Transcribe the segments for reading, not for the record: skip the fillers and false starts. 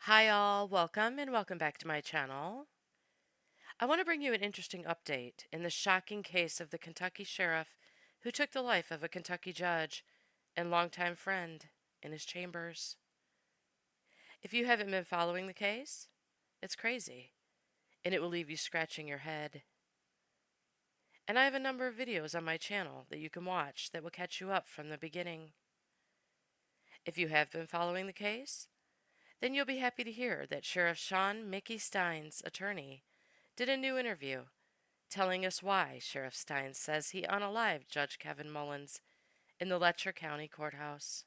Hi all, welcome and welcome back to my channel. I want to bring you an interesting update in the shocking case of the Kentucky sheriff who took the life of a Kentucky judge and longtime friend in his chambers. If you haven't been following the case, it's crazy, and it will leave you scratching your head. And I have a number of videos on my channel that you can watch that will catch you up from the beginning. If you have been following the case, then you'll be happy to hear that Sheriff Sean Mickey Stein's attorney did a new interview telling us why Sheriff Stein says he unalived Judge Kevin Mullins in the Letcher County Courthouse.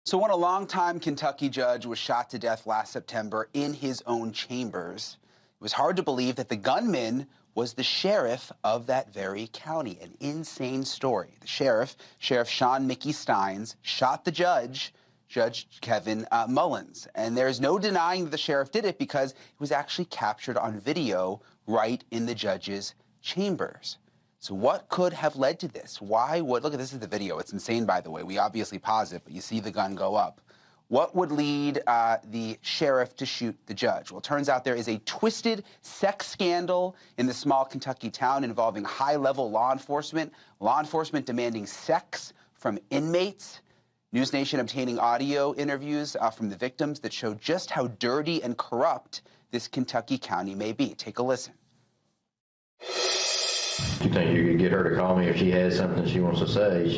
So when a longtime Kentucky judge was shot to death last September in his own chambers, it was hard to believe that the gunman was the sheriff of that very county. An insane story. The sheriff, Sheriff Sean Mickey Steins, shot the judge, Judge Kevin Mullins. And there's no denying that the sheriff did it because it was actually captured on video right in the judge's chambers. So what could have led to this? Look at this is the video. It's insane, by the way. We obviously pause it, but you see the gun go up. What would lead the sheriff to shoot the judge? Well, it turns out there is a twisted sex scandal in the small Kentucky town involving high-level law enforcement demanding sex from inmates. News Nation obtaining audio interviews from the victims that show just how dirty and corrupt this Kentucky county may be. Take a listen. You think you could get her to call me if she has something she wants to say?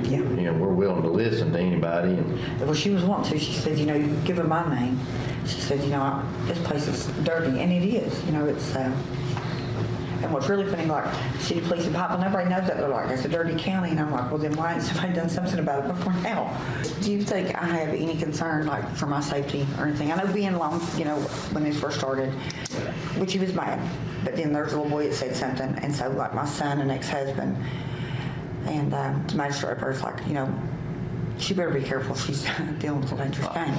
Yeah. We're willing to listen to anybody. Well, she was wanting to. She said, you give her my name. She said, this place is dirty, and it is. It's. And what's really funny, like city police department, nobody knows that. They're like, it's a dirty county, and I'm like, well, then why hasn't somebody done something about it before now? Do you think I have any concern, like, for my safety or anything? I know being alone, when this first started, which he was mad, but then there's a little boy that said something, and so like my son and ex-husband, and the magistrate was like, she better be careful. She's dealing with a dangerous thing.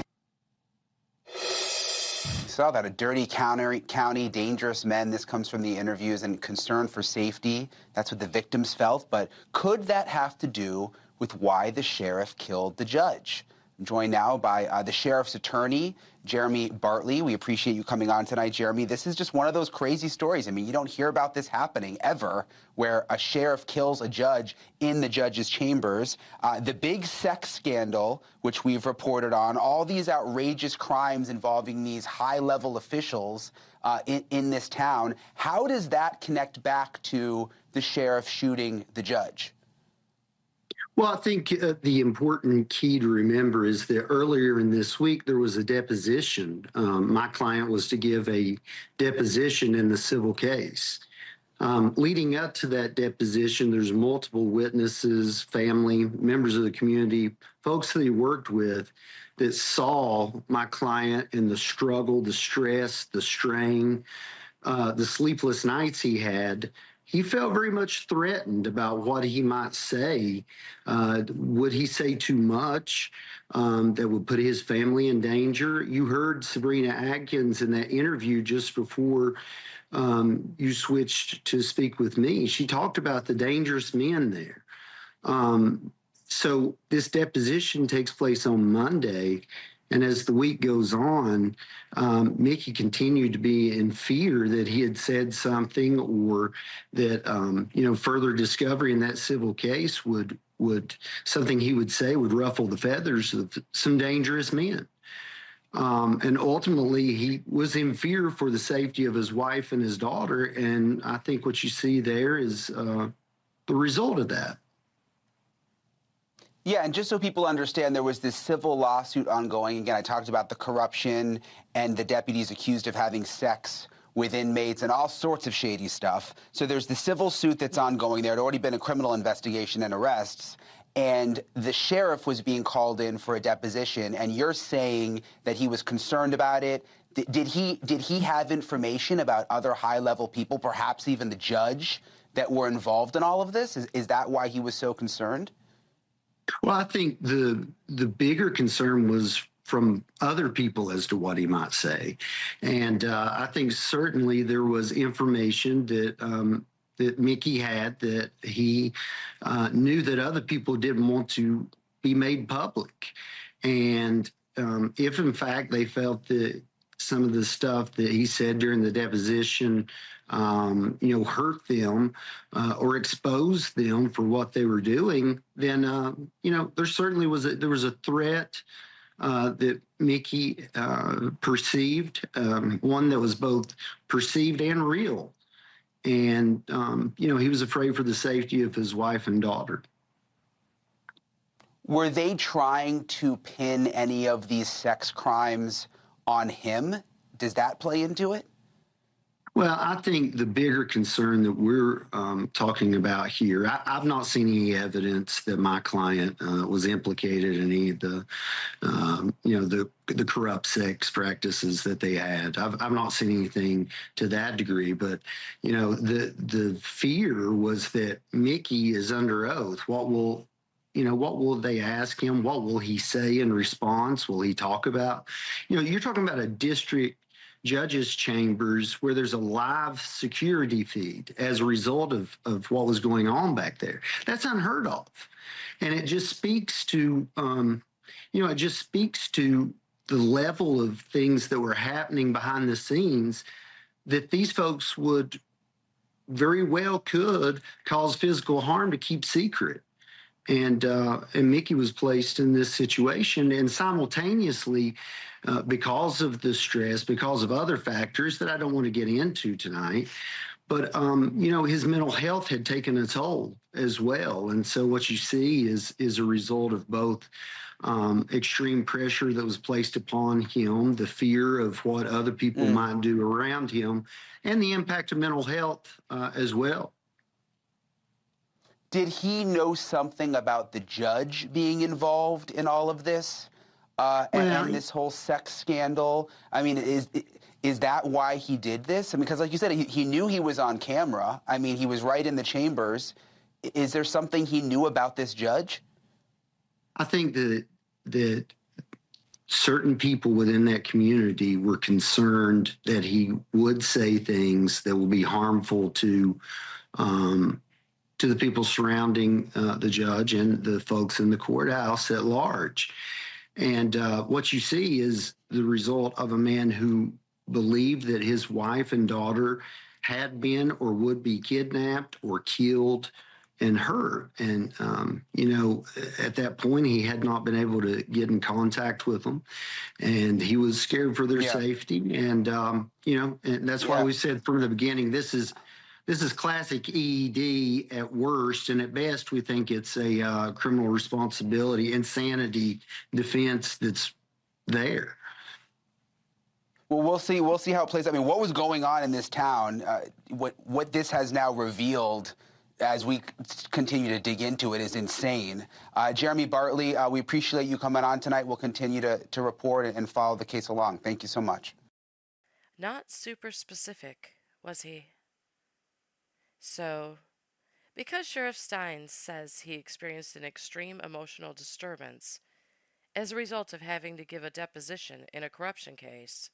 Saw that a dirty county, dangerous men. This comes from the interviews and concern for safety. That's what the victims felt. But could that have to do with why the sheriff killed the judge? I'm joined now by the sheriff's attorney, Jeremy Bartley. We appreciate you coming on tonight, Jeremy. This is just one of those crazy stories. I mean, you don't hear about this happening ever, where a sheriff kills a judge in the judge's chambers. The big sex scandal, which we've reported on, all these outrageous crimes involving these high-level officials in this town. How does that connect back to the sheriff shooting the judge? Well, I think the important key to remember is that earlier in this week, there was a deposition. My client was to give a deposition in the civil case. Leading up to that deposition, there's multiple witnesses, family, members of the community, folks that he worked with that saw my client and the struggle, the stress, the strain, the sleepless nights he had. He felt very much threatened about what he might say. Would he say too much that would put his family in danger? You heard Sabrina Atkins in that interview just before you switched to speak with me. She talked about the dangerous men there. So this deposition takes place on Monday. And as the week goes on, Mickey continued to be in fear that he had said something or that, further discovery in that civil case would something he would say would ruffle the feathers of some dangerous men. And ultimately, he was in fear for the safety of his wife and his daughter. And I think what you see there is the result of that. Yeah, and just so people understand, there was this civil lawsuit ongoing. Again, I talked about the corruption and the deputies accused of having sex with inmates and all sorts of shady stuff. So there's the civil suit that's ongoing. There had already been a criminal investigation and arrests, and the sheriff was being called in for a deposition, and you're saying that he was concerned about it. Did he have information about other high-level people, perhaps even the judge, that were involved in all of this? Is that why he was so concerned? Well, I think the bigger concern was from other people as to what he might say. And I think certainly there was information that Mickey had that he knew that other people didn't want to be made public. And if in fact they felt that some of the stuff that he said during the deposition, hurt them or exposed them for what they were doing, then there certainly was a threat that Mickey perceived, one that was both perceived and real. And, he was afraid for the safety of his wife and daughter. Were they trying to pin any of these sex crimes on him? Does that play into it? Well, I think the bigger concern that we're talking about here, I've not seen any evidence that my client was implicated in any of the corrupt sex practices that they had. I've not seen anything to that degree, but the fear was that Mickey is under oath. What will they ask him? What will he say in response? Will he talk about? You're talking about a district judges' chambers where there's a live security feed as a result of what was going on back there. That's unheard of. And it just speaks to, the level of things that were happening behind the scenes that these folks would very well could cause physical harm to keep secret. And Mickey was placed in this situation, and simultaneously, because of the stress, because of other factors that I don't want to get into tonight, but his mental health had taken a toll as well. And so what you see is a result of both extreme pressure that was placed upon him, the fear of what other people might do around him, and the impact of mental health as well. Did he know something about the judge being involved in all of this and this whole sex scandal? I mean, is that why he did this? I mean, because like you said, he knew he was on camera. I mean, he was right in the chambers. Is there something he knew about this judge? I think that certain people within that community were concerned that he would say things that will be harmful to the people surrounding the judge and the folks in the courthouse at large. And what you see is the result of a man who believed that his wife and daughter had been or would be kidnapped or killed and hurt. And, at that point, he had not been able to get in contact with them. And he was scared for their safety. And, and that's why we said from the beginning, this is classic EED at worst, and at best, we think it's a criminal responsibility, insanity defense that's there. Well, we'll see. We'll see how it plays. I mean, what was going on in this town? What this has now revealed, as we continue to dig into it, is insane. Jeremy Bartley, we appreciate you coming on tonight. We'll continue to report and follow the case along. Thank you so much. Not super specific, was he? So, because Sheriff Stein says he experienced an extreme emotional disturbance as a result of having to give a deposition in a corruption case,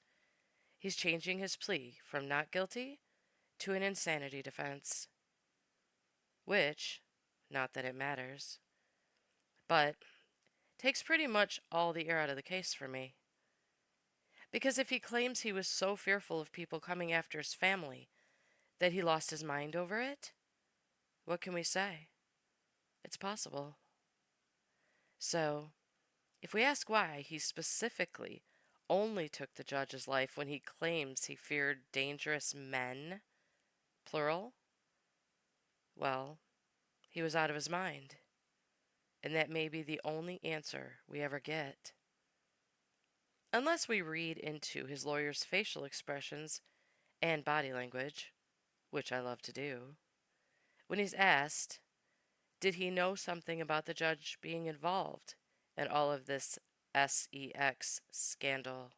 he's changing his plea from not guilty to an insanity defense. Which, not that it matters, but takes pretty much all the air out of the case for me. Because if he claims he was so fearful of people coming after his family that he lost his mind over it, what can we say? It's possible. So, if we ask why he specifically only took the judge's life when he claims he feared dangerous men, plural, well, he was out of his mind. And that may be the only answer we ever get. Unless we read into his lawyer's facial expressions and body language, which I love to do, when he's asked, did he know something about the judge being involved in all of this sex scandal?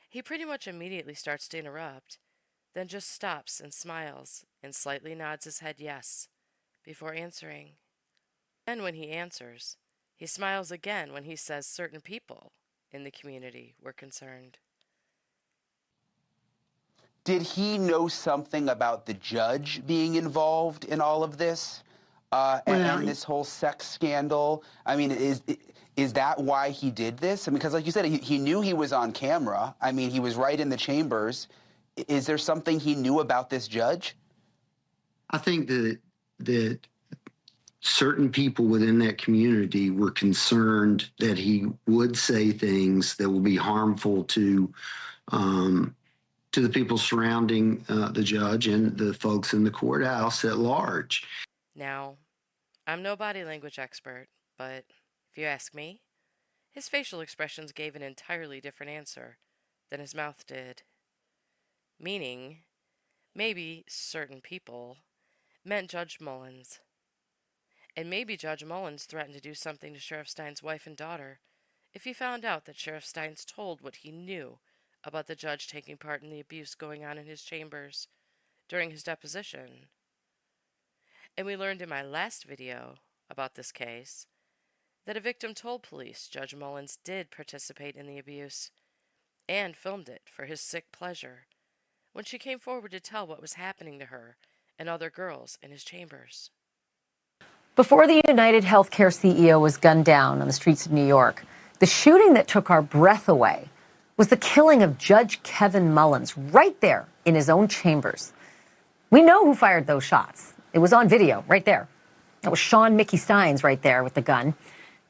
He pretty much immediately starts to interrupt, then just stops and smiles and slightly nods his head yes before answering. And when he answers, he smiles again when he says certain people in the community were concerned. Did he know something about the judge being involved in all of this and this whole sex scandal? I mean, is Is that why he did this? I mean, because like you said, he knew he was on camera. I mean, he was right in the chambers. Is there something he knew about this judge? I think that certain people within that community were concerned that he would say things that will be harmful to the people surrounding the judge and the folks in the courthouse at large. Now, I'm no body language expert, but if you ask me, his facial expressions gave an entirely different answer than his mouth did. Meaning, maybe certain people meant Judge Mullins. And maybe Judge Mullins threatened to do something to Sheriff Stein's wife and daughter if he found out that Sheriff Stines told what he knew about the judge taking part in the abuse going on in his chambers during his deposition. And we learned in my last video about this case that a victim told police Judge Mullins did participate in the abuse and filmed it for his sick pleasure when she came forward to tell what was happening to her and other girls in his chambers. Before the United Healthcare CEO was gunned down on the streets of New York, the shooting that took our breath away was the killing of Judge Kevin Mullins right there in his own chambers. We know who fired those shots. It was on video right there. That was Sean Mickey Stines right there with the gun.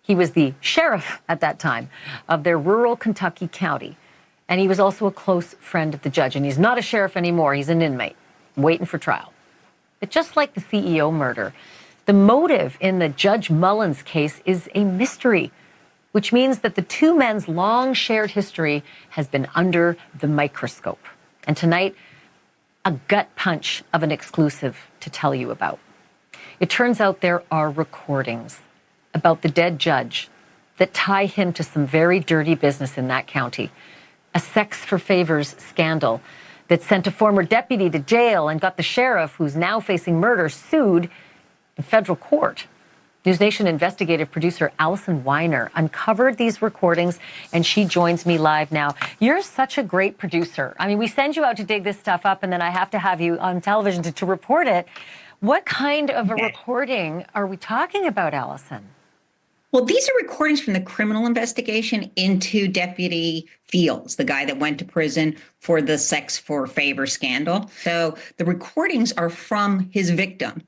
He was the sheriff at that time of their rural Kentucky county. And he was also a close friend of the judge. And he's not a sheriff anymore. He's an inmate waiting for trial. But just like the CEO murder, the motive in the Judge Mullins case is a mystery, which means that the two men's long shared history has been under the microscope. And tonight, a gut punch of an exclusive to tell you about. It turns out there are recordings about the dead judge that tie him to some very dirty business in that county. A sex for favors scandal that sent a former deputy to jail and got the sheriff, who's now facing murder, sued in federal court. News Nation investigative producer Allison Weiner uncovered these recordings, and she joins me live now. You're such a great producer. I mean, we send you out to dig this stuff up, and then I have to have you on television to report it. What kind of a recording are we talking about, Allison? Well, these are recordings from the criminal investigation into Deputy Fields, the guy that went to prison for the sex for favor scandal. So the recordings are from his victim.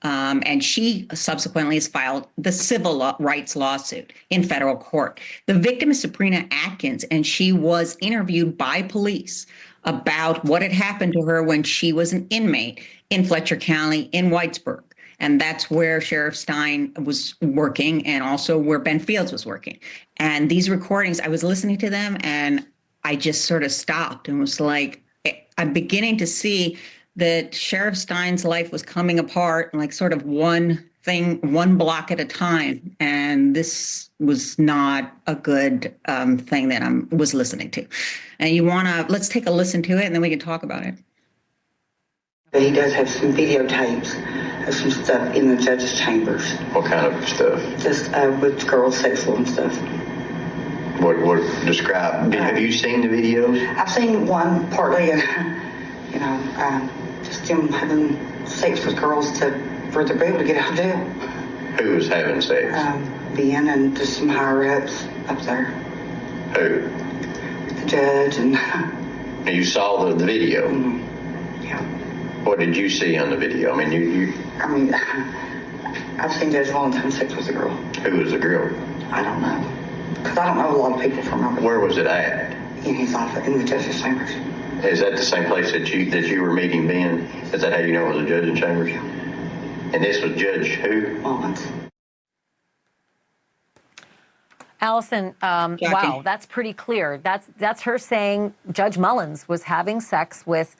And she subsequently has filed the civil rights lawsuit in federal court. The victim is Sabrina Atkins, and she was interviewed by police about what had happened to her when she was an inmate in Fletcher County in Whitesburg. And that's where Sheriff Stein was working and also where Ben Fields was working. And these recordings, I was listening to them and I just sort of stopped and was like, I'm beginning to see that Sheriff Stein's life was coming apart, like sort of one thing, one block at a time. And this was not a good thing that I was listening to. And let's take a listen to it and then we can talk about it. He does have some videotapes of some stuff in the judge's chambers. What kind of stuff? Just with girls sexual and stuff. What describe? Have you seen the videos? I've seen one partly, just him having sex with girls for their able to get out of jail. Who was having sex? Ben and just some higher ups up there. Who? The judge and. And you saw the video? Mm-hmm. Yeah. What did you see on the video? I mean, I've seen Judge Mullins having sex with a girl. Who was the girl? I don't know. Because I don't know a lot of people from over there. Where was it at? In his office, in the judge's chambers. Is that the same place that you were meeting Ben? Is that how you know it was a judge in chambers? Yeah. And this was Judge who? Mullins. Allison, wow, that's pretty clear. That's her saying Judge Mullins was having sex with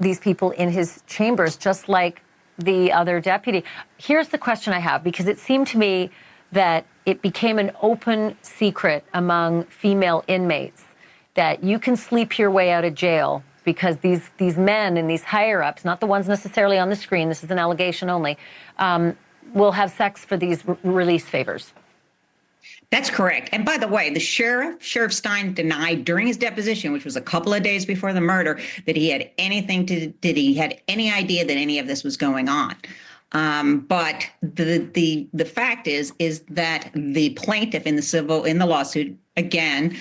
these people in his chambers, just like the other deputy. Here's the question I have, because it seemed to me that it became an open secret among female inmates that you can sleep your way out of jail because these men and these higher-ups, not the ones necessarily on the screen, this is an allegation only, will have sex for these release favors. That's correct. And by the way, the Sheriff Stein denied during his deposition, which was a couple of days before the murder, that he had any idea that any of this was going on. But the fact is that the plaintiff in the lawsuit, again,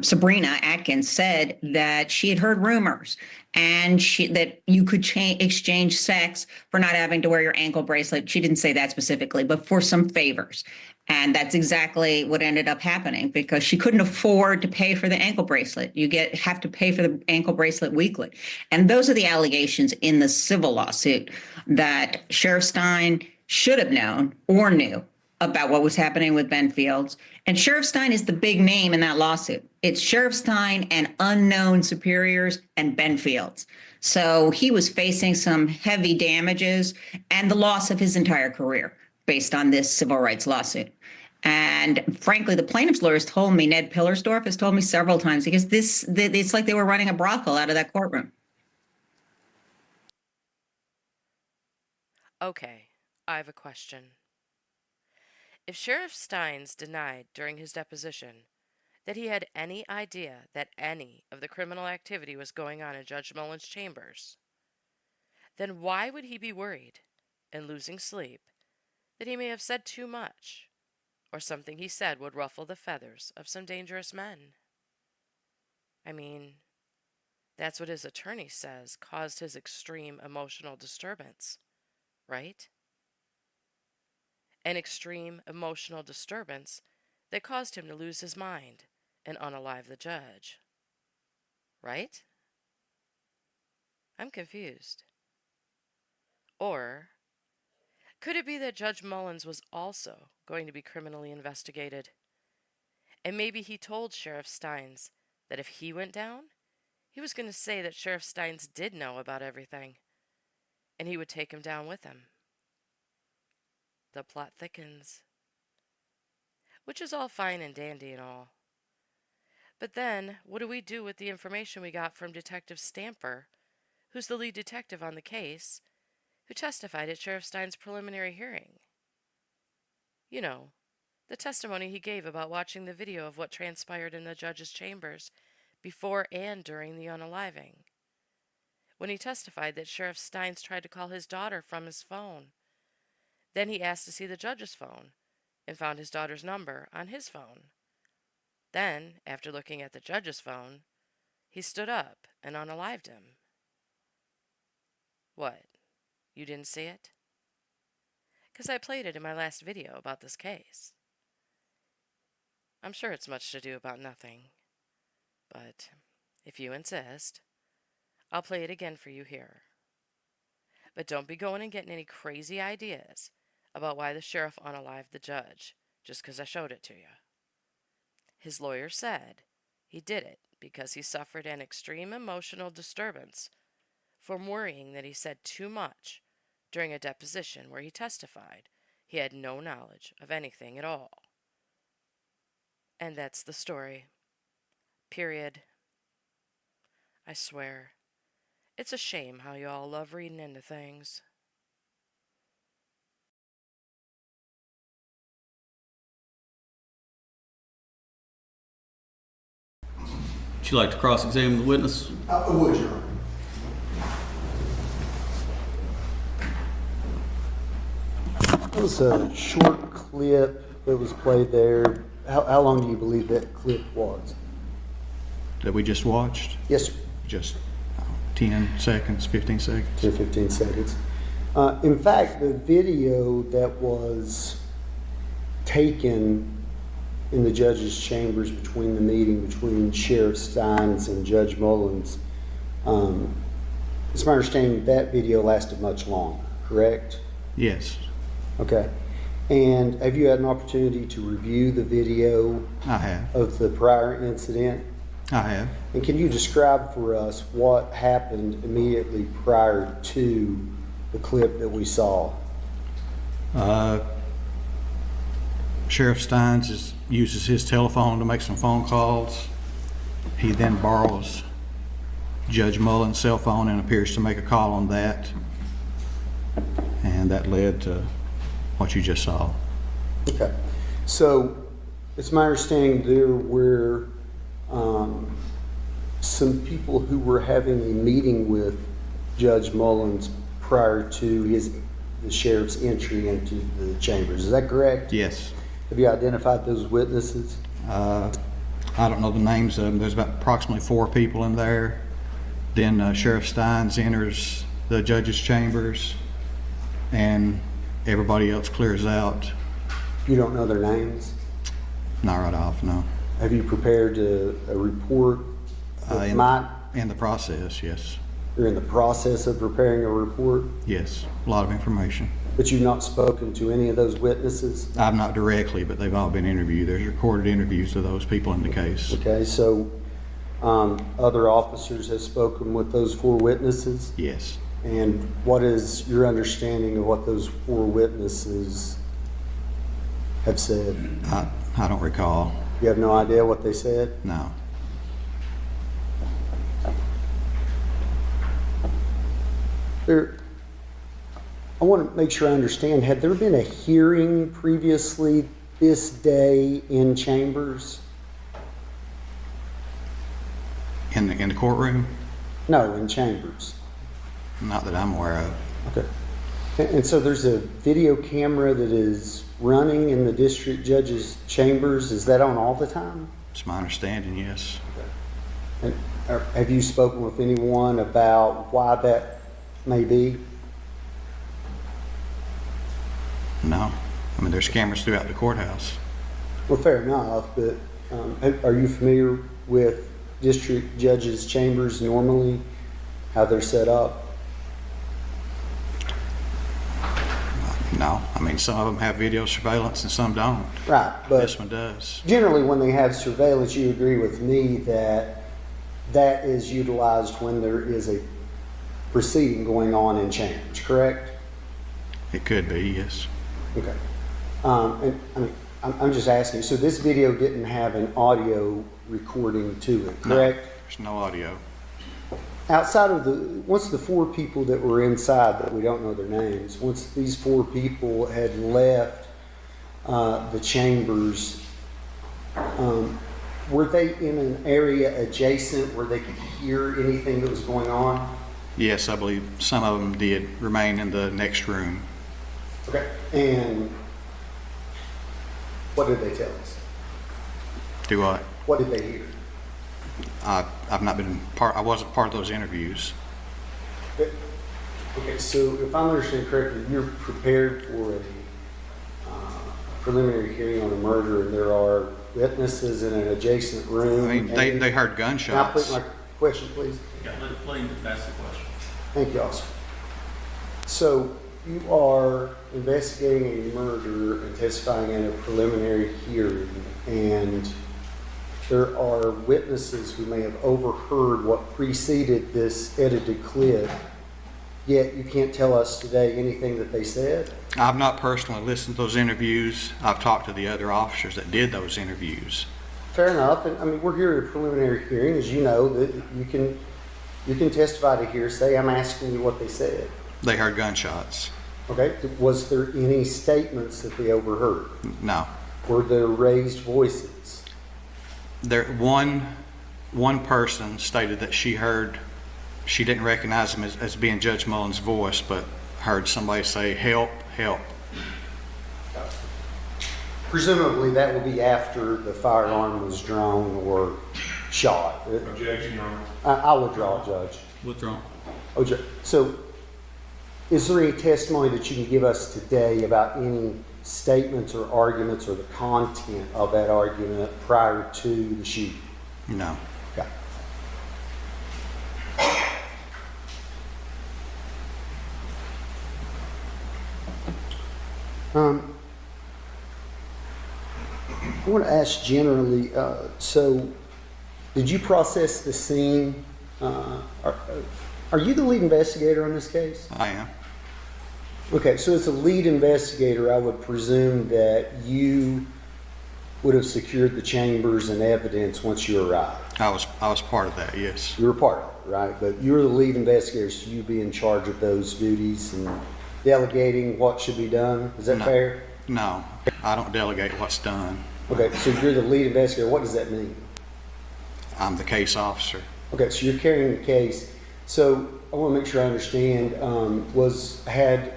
Sabrina Atkins, said that she had heard rumors and that you could exchange sex for not having to wear your ankle bracelet. She didn't say that specifically, but for some favors. And that's exactly what ended up happening, because she couldn't afford to pay for the ankle bracelet. You have to pay for the ankle bracelet weekly. And those are the allegations in the civil lawsuit, that Sheriff Stein should have known or knew about what was happening with Ben Fields. And Sheriff Stein is the big name in that lawsuit. It's Sheriff Stein and unknown superiors and Ben Fields. So he was facing some heavy damages and the loss of his entire career based on this civil rights lawsuit. And frankly, the plaintiff's lawyers told me, Ned Pillersdorf has told me several times, because it's like they were running a brothel out of that courtroom. Okay, I have a question. If Sheriff Steins denied during his deposition that he had any idea that any of the criminal activity was going on in Judge Mullen's chambers, then why would he be worried and losing sleep that he may have said too much, or something he said would ruffle the feathers of some dangerous men? I mean, that's what his attorney says caused his extreme emotional disturbance, right? An extreme emotional disturbance that caused him to lose his mind and unalive the judge. Right? I'm confused. Or could it be that Judge Mullins was also going to be criminally investigated? And maybe he told Sheriff Steins that if he went down, he was going to say that Sheriff Steins did know about everything, and he would take him down with him. The plot thickens. Which is all fine and dandy and all. But then, what do we do with the information we got from Detective Stamper, who's the lead detective on the case, who testified at Sheriff Stein's preliminary hearing? You know, the testimony he gave about watching the video of what transpired in the judge's chambers before and during the unaliving. When he testified that Sheriff Steins tried to call his daughter from his phone. Then he asked to see the judge's phone and found his daughter's number on his phone. Then, after looking at the judge's phone, he stood up and unalived him. What? You didn't see it? 'Cause I played it in my last video about this case. I'm sure it's much to do about nothing. But if you insist, I'll play it again for you here. But don't be going and getting any crazy ideas about why the sheriff unalived the judge just 'cause I showed it to you. His lawyer said he did it because he suffered an extreme emotional disturbance from worrying that he said too much during a deposition where he testified he had no knowledge of anything at all. And that's the story. Period. I swear, it's a shame how you all love reading into things. Would you like to cross-examine the witness? I would, Your Honor. That was a short clip that was played there. How long do you believe that clip was? That we just watched? Yes, sir. Just 10 seconds, 15 seconds. 10, 15 seconds. In fact, the video that was taken in the judge's chambers between the meeting between Sheriff Steins and Judge Mullins, it's my understanding that video lasted much longer, correct? Yes, Okay. And have you had an opportunity to review the video I have. of the prior incident? I have. And can you describe for us what happened immediately prior to the clip that we saw? Sheriff Steins uses his telephone to make some phone calls. He then borrows Judge Mullins' cell phone and appears to make a call on that. And that led to what you just saw. Okay. So it's my understanding there were some people who were having a meeting with Judge Mullins prior to the sheriff's entry into the chambers. Is that correct? Yes. Have you identified those witnesses? I don't know the names of them. There's about approximately 4 people in there. Then Sheriff Steins enters the judge's chambers, and everybody else clears out. You don't know their names? Not right off, no. Have you prepared a report that might? In the process, yes. You're in the process of preparing a report, Yes, a lot of information. but you've not spoken to any of those witnesses? I've not directly, but they've all been interviewed. There's recorded interviews of those people in the case. Okay, so other officers have spoken with those 4 witnesses? Yes. And what is your understanding of what those 4 witnesses have said? I don't recall. You have no idea what they said? No. I want to make sure I understand, had there been a hearing previously this day in chambers? In the courtroom? No, in chambers. Not that I'm aware of. Okay. And so there's a video camera that is running in the district judge's chambers. Is that on all the time? It's my understanding, yes. And have you spoken with anyone about why that may be? No. I mean, there's cameras throughout the courthouse. Well, fair enough, but are you familiar with district judges' chambers normally, how they're set up? No. I mean, some of them have video surveillance and some don't. Right, but This one does. generally when they have surveillance, you agree with me that that is utilized when there is a proceeding going on in chambers, correct? It could be, yes. Okay. And I mean, I'm just asking, so this video didn't have an audio recording to it, correct? No, there's no audio. Outside of once the 4 people that were inside, that we don't know their names, once these 4 people had left the chambers, were they in an area adjacent where they could hear anything that was going on? Yes, I believe some of them did remain in the next room. Okay. And what did they tell us? Do what? What did they hear? I've not been part, I wasn't part of those interviews. Okay, so if I'm understanding correctly, you're prepared for a preliminary hearing on a murder, and there are witnesses in an adjacent room. I mean, they heard Can I gunshots. put my question, please? Yeah, please, that's the question. Thank you, officer. So you are investigating a murder and testifying in a preliminary hearing, and there are witnesses who may have overheard what preceded this edited clip, yet you can't tell us today anything that they said? I've not personally listened to those interviews. I've talked to the other officers that did those interviews. Fair enough. And I mean, we're here at a preliminary hearing, as you know, that you can testify to hearsay. I'm asking you what they said. They heard gunshots. Okay. Was there any statements that they overheard? No. Were there raised voices? One person stated that she didn't recognize him as being Judge Mullen's voice, but heard somebody say, "Help, help." Presumably that will be after the firearm was drawn or shot. Objection, Your Honor. I withdraw, Judge. Withdrawn. Oh, so is there any testimony that you can give us today about any statements or arguments or the content of that argument prior to the shooting? No. Okay. I want to ask generally, so did you process the scene? Are you the lead investigator on this case? I am. Okay, so as a lead investigator, I would presume that you would have secured the chambers and evidence once you arrived. I was part of that, yes. You were part of it, right? But you're the lead investigator, so you'd be in charge of those duties and delegating what should be done. Is that No. fair? No, I don't delegate what's done. Okay, so you're the lead investigator. What does that mean? I'm the case officer. Okay, so you're carrying the case. So I want to make sure I understand. Had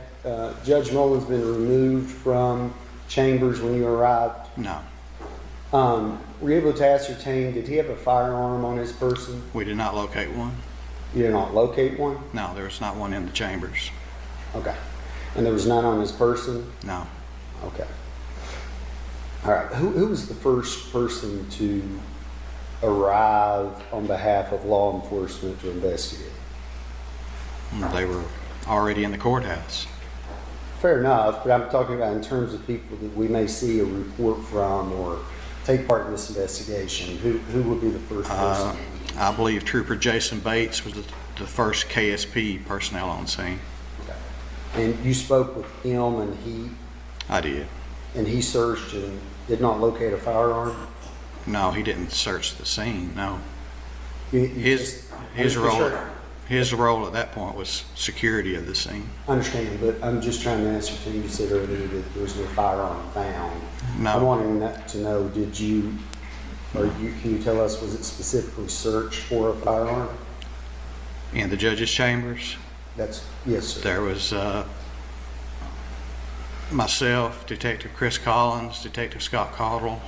Judge Mullins been removed from chambers when you arrived? No, Were you able to ascertain, did he have a firearm on his person? we did not locate one. You did not locate one? No, there was not one in the chambers. Okay. And there was none on his person? No. Okay. All right. Who was the first person to arrive on behalf of law enforcement to investigate? They were already in the courthouse. Fair enough, but I'm talking about in terms of people that we may see a report from or take part in this investigation. Who would be the first person? I believe Trooper Jason Bates was the first KSP personnel on scene. Okay. And you spoke with him, and I did. he searched and did not locate a firearm? No, he didn't search the scene, no. His His role at that point was security of the scene. I understand, but I'm just trying to ascertain, you said earlier that there was no firearm found. No. I'm wanting to know, can you tell us, was it specifically searched for a firearm? In the judge's chambers, Yes, sir. there was myself, Detective Chris Collins, Detective Scott Caudle,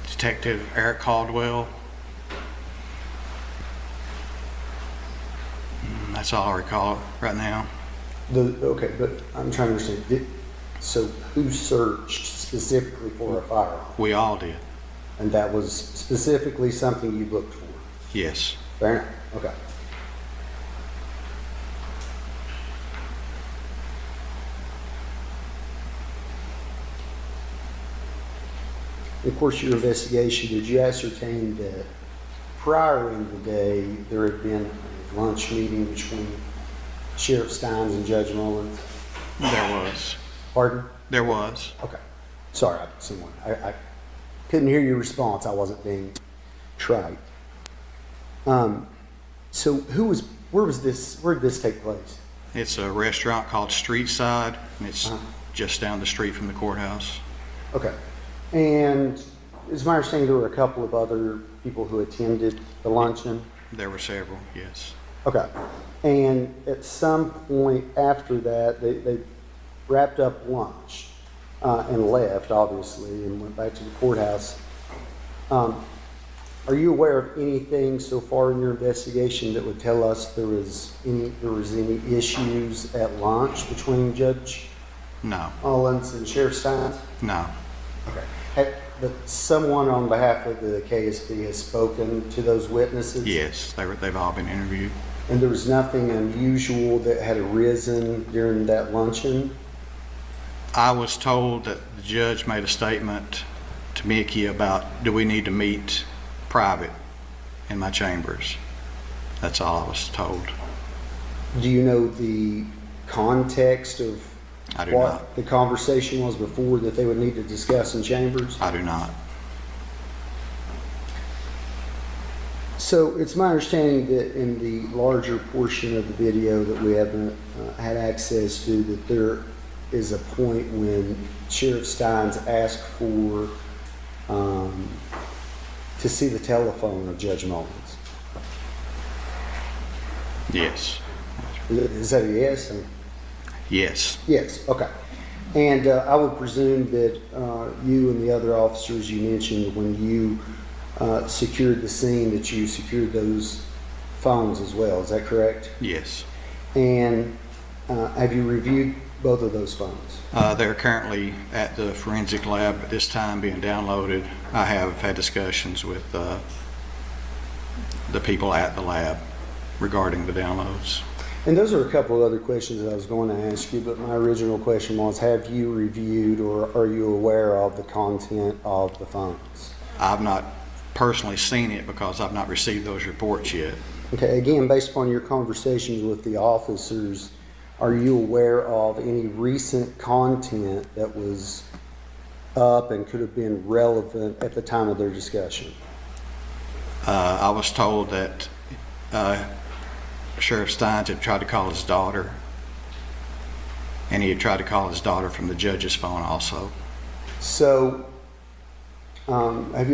Detective Eric Caldwell. That's all I recall right now. Okay, but I'm trying to understand, so who searched specifically for a firearm? We all did. And that was specifically something you looked for? Yes. Fair enough, okay. Of course, your investigation, did you ascertain that prior in the day there had been a lunch meeting between Sheriff Steins and Judge Mullins? There was. Pardon? There was. Okay. Sorry, I couldn't hear your response. I wasn't being trite. So where did this take place? It's a restaurant called Street Side, and it's just down the street from the courthouse. Okay. And it's my understanding there were a couple of other people who attended the luncheon? There were several, yes. Okay. And at some point after that, they wrapped up lunch and left, obviously, and went back to the courthouse. Are you aware of anything so far in your investigation that would tell us there was any issues at lunch between Judge No. Mullins and Sheriff Steins? No. Okay. But someone on behalf of the KSP has spoken to those witnesses? Yes, they've all been interviewed. And there was nothing unusual that had arisen during that luncheon? I was told that the judge made a statement to Mickey about, do we need to meet private in my chambers? That's all I was told. Do you know the context of I do what not. the conversation was before that they would need to discuss in chambers? I do not. So it's my understanding that in the larger portion of the video that we haven't had access to, that there is a point when Sheriff Steins asked for to see the telephone of Judge Mullins. Yes. Is that a yes? Yes. Yes, okay. And I would presume that you and the other officers you mentioned, when you secured the scene, that you secured those phones as well. Is that correct? Yes. And have you reviewed both of those phones? They're currently at the forensic lab at this time being downloaded. I have had discussions with the people at the lab regarding the downloads. And those are a couple of other questions that I was going to ask you, but my original question was, have you reviewed or are you aware of the content of the phones? I've not personally seen it because I've not received those reports yet. Okay, again, based upon your conversations with the officers, are you aware of any recent content that was up and could have been relevant at the time of their discussion? I was told that Sheriff Steins had tried to call his daughter, and he had tried to call his daughter from the judge's phone also. So, have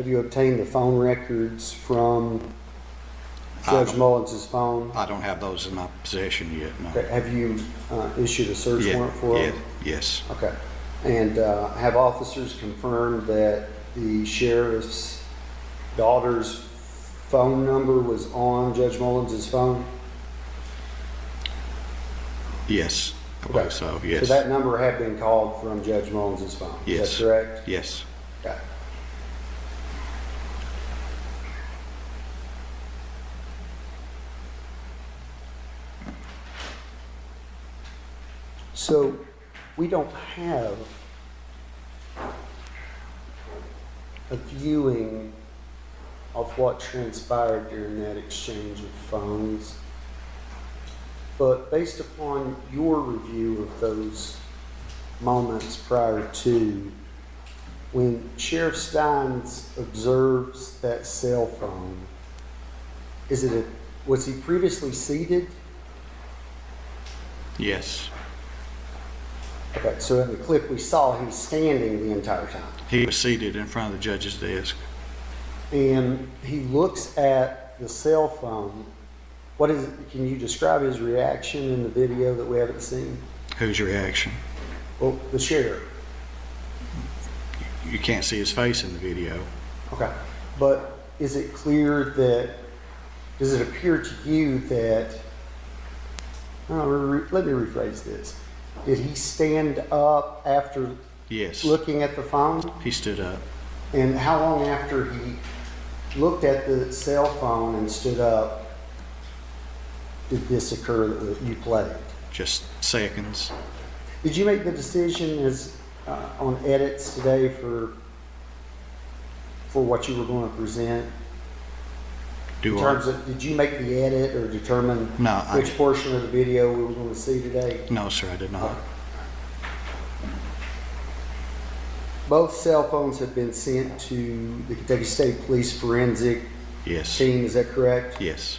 you obtained the phone records from Judge Mullins' phone? I don't have those in my possession yet, no. Okay. Have you issued a search Yeah, warrant for them? yes. Okay. And have officers confirmed that the sheriff's daughter's phone number was on Judge Mullins' phone? Yes, I believe so, yes. So that number had been called from Judge Mullins' phone? Yes. Is that correct? Yes. Okay. So we don't have a viewing of what transpired during that exchange of phones. But based upon your review of those moments prior to, when Sheriff Steins observes that cell phone, was he previously seated? Yes. Okay, so in the clip we saw, he was standing the entire time. He was seated in front of the judge's desk. And he looks at the cell phone. Can you describe his reaction in the video that we haven't seen? Whose reaction? Well, the sheriff. You can't see his face in the video. Okay. But is it clear that, does it appear to you that, let me rephrase this. Did he stand up after Yes. looking at the phone? He stood up. And how long after he looked at the cell phone and stood up did this occur that you played? Just seconds. Did you make the decision on edits today for what you were going to present? Did you make the edit or determine which portion of the video we were going to see today? No, sir, I did not. Both cell phones have been sent to the Kentucky State Police forensic Yes. team, is that correct? Yes.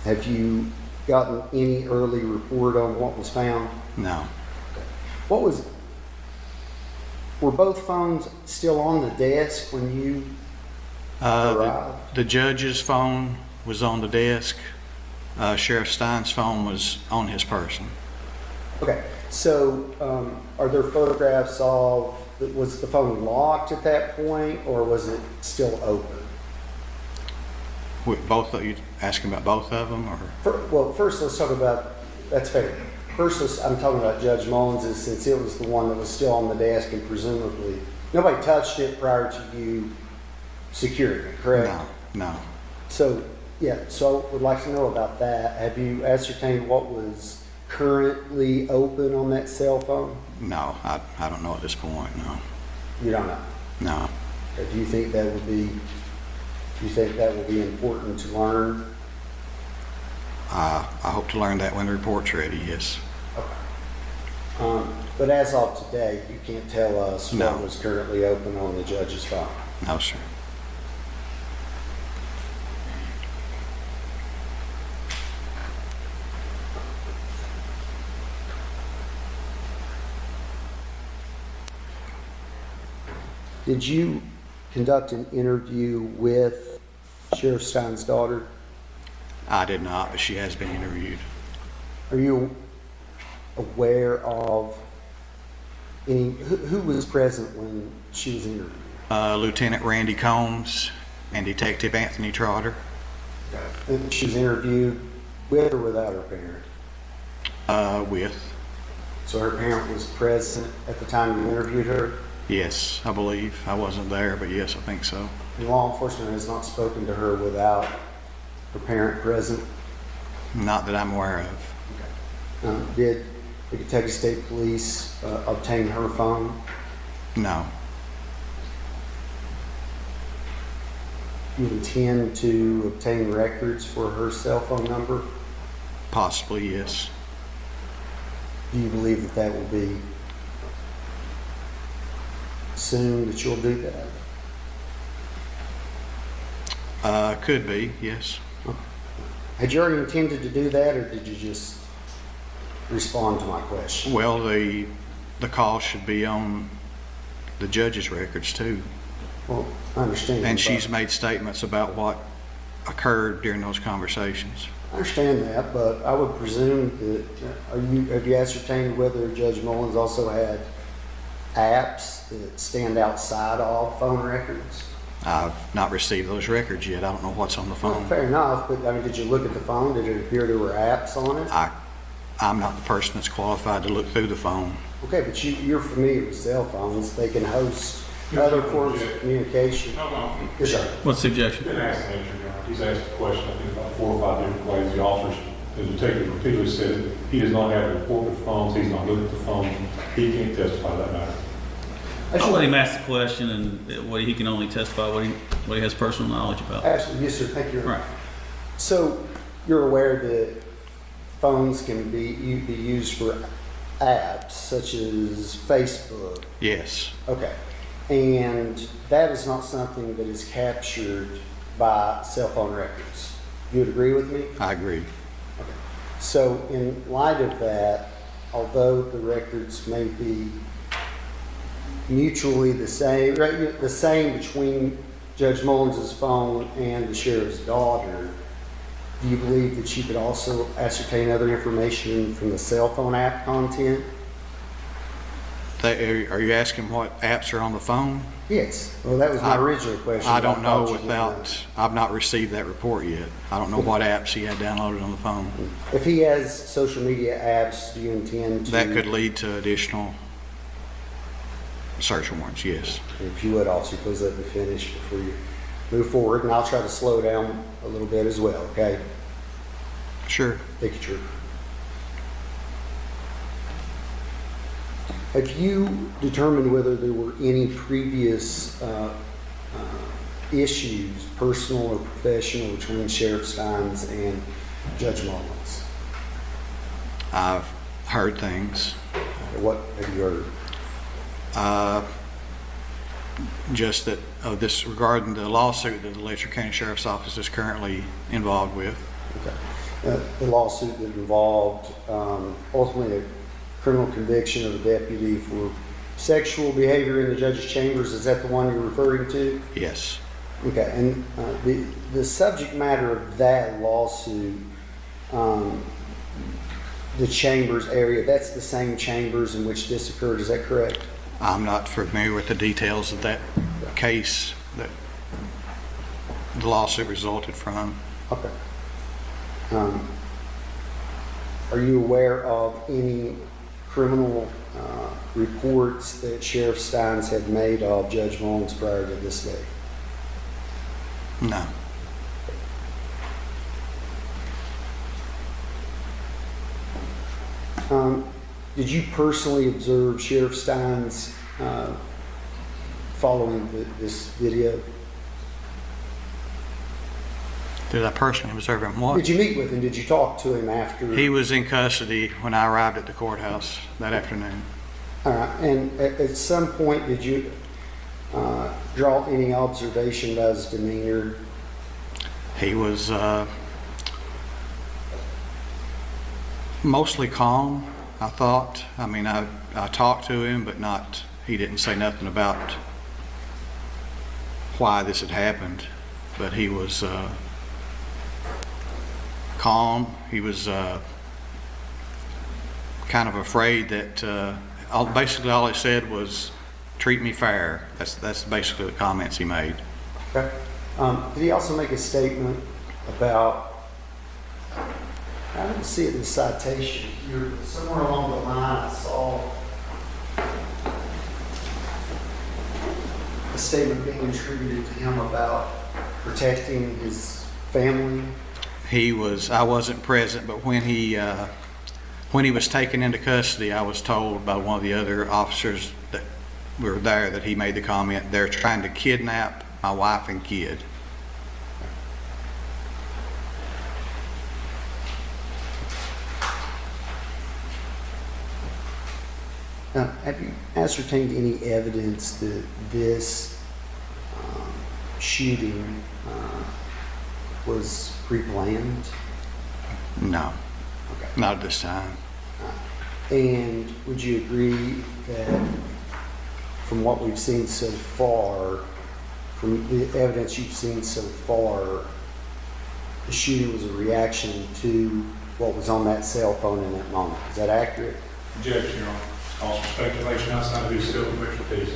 Have you gotten any early report on what was found? No. Were both phones still on the desk when you arrived? The judge's phone was on the desk. Sheriff Stein's phone was on his person. Okay, so are there photographs of, was the phone locked at that point or was it still open? Both of you asking about both of them, or? Well, first let's talk about, that's fair. First, I'm talking about Judge Mullins, since it was the one that was still on the desk and presumably nobody touched it prior to you securing it, correct? No. So, yeah, so would like to know about that. Have you ascertained what was currently open on that cell phone? No, I don't know at this point, no. You don't know? No. Okay, do you think that will be important to learn? I hope to learn that when the report's ready, yes. Okay. But as of today, you can't tell us what was currently open on the judge's phone? No, sir. Did you conduct an interview with Sheriff Stein's daughter? I did not, but she has been interviewed. Are you aware of who was present when she was interviewed? Lieutenant Randy Combs and Detective Anthony Trotter. And she was interviewed with or without her parent? With. So her parent was present at the time you interviewed her? Yes, I believe. I wasn't there, but yes, I think so. And law enforcement has not spoken to her without her parent present? Not that I'm aware of. Okay. Did the Kentucky State Police obtain her phone? No. You intend to obtain records for her cell phone number? Possibly, yes. Do you believe that will be soon that you'll do that? Could be, yes. Okay. Had you already intended to do that, or did you just respond to my question? Well, the call should be on the judge's records too. Well, I understand. And she's made statements about what occurred during those conversations. I understand that, but I would presume that, have you ascertained whether Judge Mullins also had apps that stand outside of phone records? I've not received those records yet. I don't know what's on the Well, phone. fair enough, but I mean, did you look at the phone? Did it appear there were apps on it? I'm not the person that's qualified to look through the phone. Okay, but you're familiar with cell phones. They can host other forms of communication. No. Yes, sir. What's the objection? He didn't ask the answer, Your Honor. He's asked the question, I think, about 4 or 5 different ways. The officers, the detective repeatedly said that he does not have a report with phones, he's not looking at the phone, he can't testify to that matter. I'll let him ask the question and what he can only testify what he has personal knowledge about. Absolutely, yes, sir. Thank you. Right. So you're aware that phones can be used for apps such as Facebook? Yes. Okay. And that is not something that is captured by cell phone records. You would agree with me? I agree. Okay. So in light of that, although the records may be mutually the same between Judge Mullins' phone and the sheriff's daughter, do you believe that you could also ascertain other information from the cell phone app content? Are you asking what apps are on the phone? Yes. Well, that was my original question. I don't know thought I've not received that report yet. I don't know what apps he had downloaded on the phone. If he has social media apps, do you intend to? That could lead to additional search warrants, yes. If you would, officer, please let me finish before you move forward, and I'll try to slow down a little bit as well, okay? Sure. Thank you, Trooper. Have you determined whether there were any previous issues, personal or professional, between Sheriff Steins and Judge Mullins? I've heard things. What have you heard? Just that this regarding the lawsuit that the Letcher County Sheriff's Office is currently involved with. Okay. The lawsuit that involved ultimately a criminal conviction of a deputy for sexual behavior in the judge's chambers. Is that the one you're referring to? Yes. Okay. And the subject matter of that lawsuit, the chambers area, that's the same chambers in which this occurred. Is that correct? I'm not familiar with the details of that case that the lawsuit resulted from. Okay. Are you aware of any criminal reports that Sheriff Steins had made of Judge Mullins prior to this day? No. Did you personally observe Sheriff Steins following this video? Did I personally observe him? What? Did you meet with him? Did you talk to him after? He was in custody when I arrived at the courthouse that afternoon. All right. And at some point, did you draw any observation about his demeanor? He was mostly calm, I thought. I mean, I talked to him, but he didn't say nothing about why this had happened. But he was calm. He was kind of afraid that basically all he said was, "Treat me fair." That's basically the comments he made. Okay. Did he also make a statement about, I didn't see it in the citation here, but somewhere along the line I saw a statement being attributed to him about protecting his family? I wasn't present, but when he was taken into custody, I was told by one of the other officers that were there that he made the comment, "They're trying to kidnap my wife and kid." Now, have you ascertained any evidence that this shooting was pre-planned? No, Okay. not at this time. And would you agree that from what we've seen so far, from the evidence you've seen so far, the shooting was a reaction to what was on that cell phone in that moment. Is that accurate? Objection, Your Honor. Also speculation outside of his scope of expertise.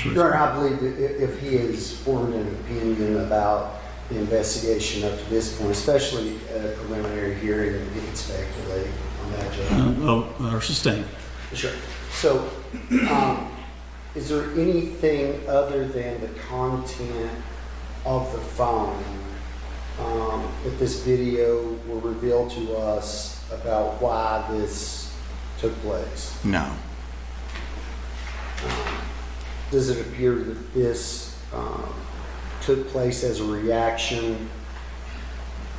Your Honor, I believe that if he has formed an opinion about the investigation up to this point, especially a preliminary hearing, he can speculate on that, Judge. Or sustain. Sure. So, is there anything other than the content of the phone that this video will reveal to us about why this took place? No. Does it appear that this took place as a reaction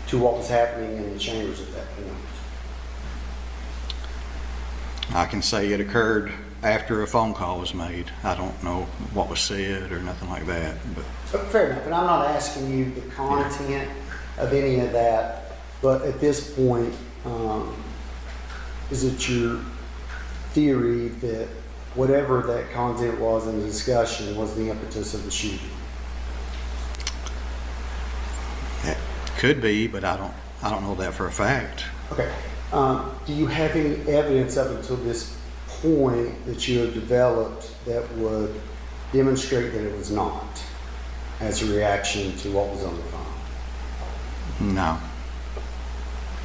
to what was happening in the chambers at that point? I can say it occurred after a phone call was made. I don't know what was said or nothing like that. But Fair enough, and I'm not asking you the content of any of that, but at this point, is it your theory that whatever that content was in the discussion was the impetus of the shooting? it could be, but I don't know that for a fact. Okay. Do you have any evidence up until this point that you have developed that would demonstrate that it was not as a reaction to what was on the phone? No.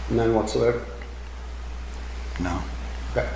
None whatsoever? No. Okay.